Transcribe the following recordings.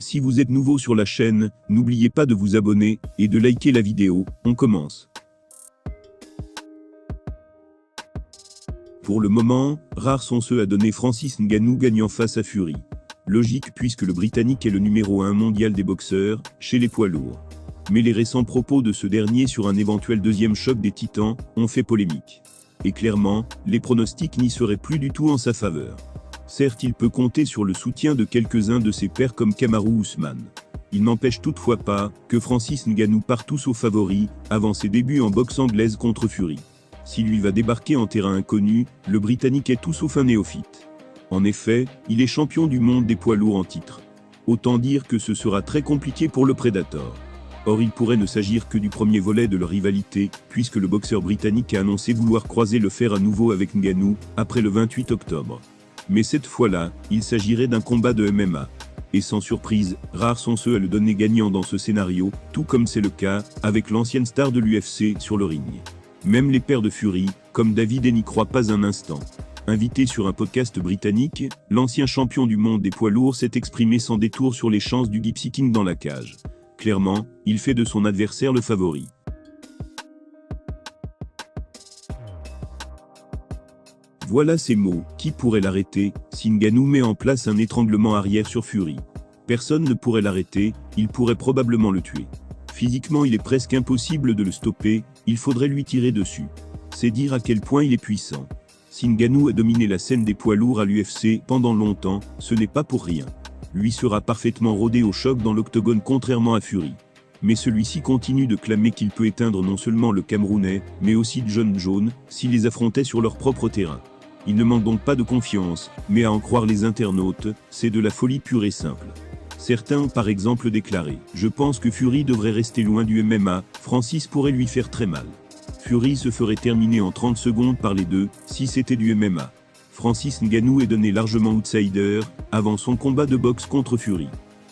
Si vous êtes nouveau sur la chaîne, n'oubliez pas de vous abonner et de liker la vidéo. On commence. Pour le moment, rares sont ceux à donner Francis Ngannou gagnant face à Fury. Logique puisque le Britannique est le numéro 1 mondial des boxeurs, chez les poids lourds. Mais les récents propos de ce dernier sur un éventuel deuxième choc des titans ont fait polémique. Et clairement, les pronostics n'y seraient plus du tout en sa faveur. Certes, il peut compter sur le soutien de quelques-uns de ses pairs comme Kamaru Usman. Il n'empêche toutefois pas que Francis Ngannou part tous aux favoris avant ses débuts en boxe anglaise contre Fury. S'il lui va débarquer en terrain inconnu, le Britannique est tout sauf un néophyte. En effet, il est champion du monde des poids lourds en titre. Autant dire que ce sera très compliqué pour le Predator. Or il pourrait ne s'agir que du premier volet de leur rivalité, puisque le boxeur britannique a annoncé vouloir croiser le fer à nouveau avec Ngannou, après le 28 octobre. Mais cette fois-là, il s'agirait d'un combat de MMA. Et sans surprise, rares sont ceux à le donner gagnant dans ce scénario, tout comme c'est le cas avec l'ancienne star de l'UFC sur le ring. Même les pairs de Fury, comme David n'y croient pas un instant. Invité sur un podcast britannique, l'ancien champion du monde des poids lourds s'est exprimé sans détour sur les chances du Gypsy King dans la cage. Clairement, il fait de son adversaire le favori. Voilà ces mots, qui pourrait l'arrêter, si Ngannou met en place un étranglement arrière sur Fury. Personne ne pourrait l'arrêter, il pourrait probablement le tuer. Physiquement il est presque impossible de le stopper, il faudrait lui tirer dessus. C'est dire à quel point il est puissant. Si Ngannou a dominé la scène des poids lourds à l'UFC pendant longtemps, ce n'est pas pour rien. Lui sera parfaitement rodé au choc dans l'octogone contrairement à Fury. Mais celui-ci continue de clamer qu'il peut éteindre non seulement le Camerounais, mais aussi John Jones, s'il les affrontait sur leur propre terrain. Il ne manque donc pas de confiance, mais à en croire les internautes, c'est de la folie pure et simple. Certains ont par exemple déclaré « Je pense que Fury devrait rester loin du MMA, Francis pourrait lui faire très mal. Fury se ferait terminer en 30 secondes par les deux, si c'était du MMA. » Francis Ngannou est donné largement outsider, avant son combat de boxe contre Fury.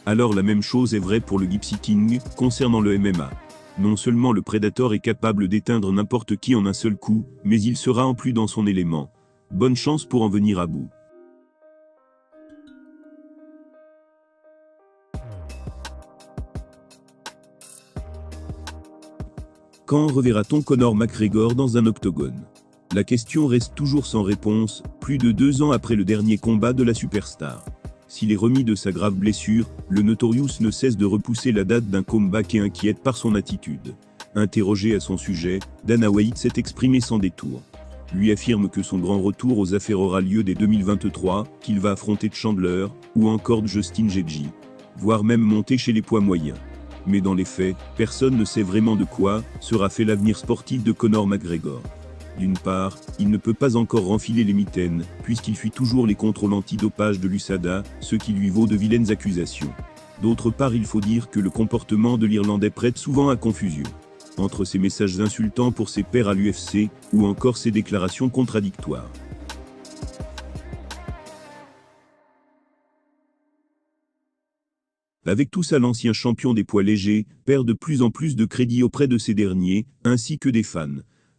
Alors la même chose est vraie pour le Gypsy King, concernant le MMA. Non seulement le Predator est capable d'éteindre n'importe qui en un seul coup, mais il sera en plus dans son élément. Bonne chance pour en venir à bout. Quand reverra-t-on Conor McGregor dans un octogone? La question reste toujours sans réponse, plus de 2 ans après le dernier combat de la superstar. S'il est remis de sa grave blessure, le Notorious ne cesse de repousser la date d'un comeback et inquiète par son attitude. Interrogé à son sujet, Dana White s'est exprimé sans détour. Lui affirme que son grand retour aux affaires aura lieu dès 2023, qu'il va affronter Chandler, ou encore Justin Gaethje, voire même monter chez les poids moyens. Mais dans les faits, personne ne sait vraiment de quoi sera fait l'avenir sportif de Conor McGregor. D'une part, il ne peut pas encore renfiler les mitaines, puisqu'il fuit toujours les contrôles antidopage de l'USADA, ce qui lui vaut de vilaines accusations. D'autre part, il faut dire que le comportement de l'Irlandais prête souvent à confusion. Entre ses messages insultants pour ses pairs à l'UFC, ou encore ses déclarations contradictoires. Avec tout ça, l'ancien champion des poids légers perd de plus en plus de crédit auprès de ces derniers, ainsi que des fans.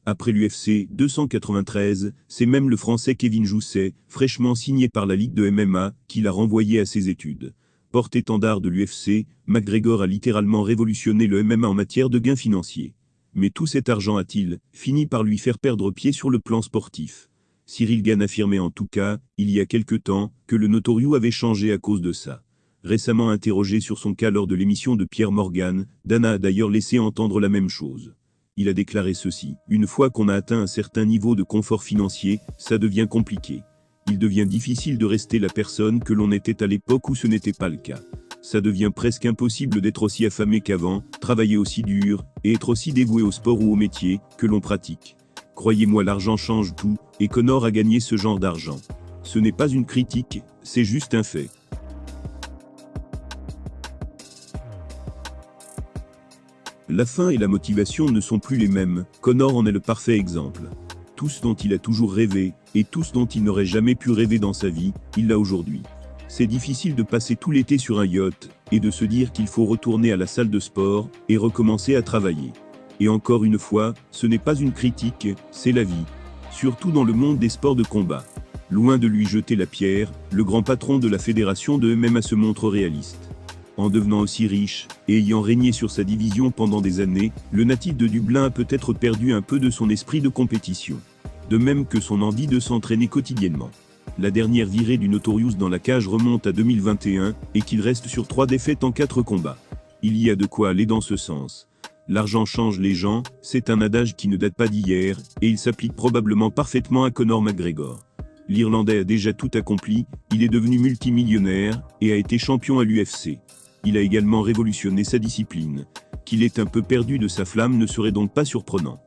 Après l'UFC 293, c'est même le Français Kevin Jousset, fraîchement signé par la Ligue de MMA, qui l'a renvoyé à ses études. Porte-étendard de l'UFC, McGregor a littéralement révolutionné le MMA en matière de gains financiers. Mais tout cet argent a-t-il fini par lui faire perdre pied sur le plan sportif? Cyril Gane affirmait en tout cas, il y a quelque temps, que le Notorious avait changé à cause de ça. Récemment interrogé sur son cas lors de l'émission de Pierre Morgan, Dana a d'ailleurs laissé entendre la même chose. Il a déclaré ceci: « Une fois qu'on a atteint un certain niveau de confort financier, ça devient compliqué. Il devient difficile de rester la personne que l'on était à l'époque où ce n'était pas le cas. Ça devient presque impossible d'être aussi affamé qu'avant, travailler aussi dur, et être aussi dévoué au sport ou au métier que l'on pratique. Croyez-moi, l'argent change tout, et Conor a gagné ce genre d'argent. Ce n'est pas une critique, c'est juste un fait. » La faim et la motivation ne sont plus les mêmes, Conor en est le parfait exemple. Tout ce dont il a toujours rêvé, et tout ce dont il n'aurait jamais pu rêver dans sa vie, il l'a aujourd'hui. C'est difficile de passer tout l'été sur un yacht, et de se dire qu'il faut retourner à la salle de sport, et recommencer à travailler. Et encore une fois, ce n'est pas une critique, c'est la vie. Surtout dans le monde des sports de combat. Loin de lui jeter la pierre, le grand patron de la fédération de MMA se montre réaliste. En devenant aussi riche, et ayant régné sur sa division pendant des années, le natif de Dublin a peut-être perdu un peu de son esprit de compétition. De même que son envie de s'entraîner quotidiennement. La dernière virée du Notorious dans la cage remonte à 2021, et qu'il reste sur 3 défaites en 4 combats. Il y a de quoi aller dans ce sens. L'argent change les gens, c'est un adage qui ne date pas d'hier, et il s'applique probablement parfaitement à Conor McGregor. L'Irlandais a déjà tout accompli, il est devenu multimillionnaire, et a été champion à l'UFC. Il a également révolutionné sa discipline. Qu'il ait un peu perdu de sa flamme ne serait donc pas surprenant.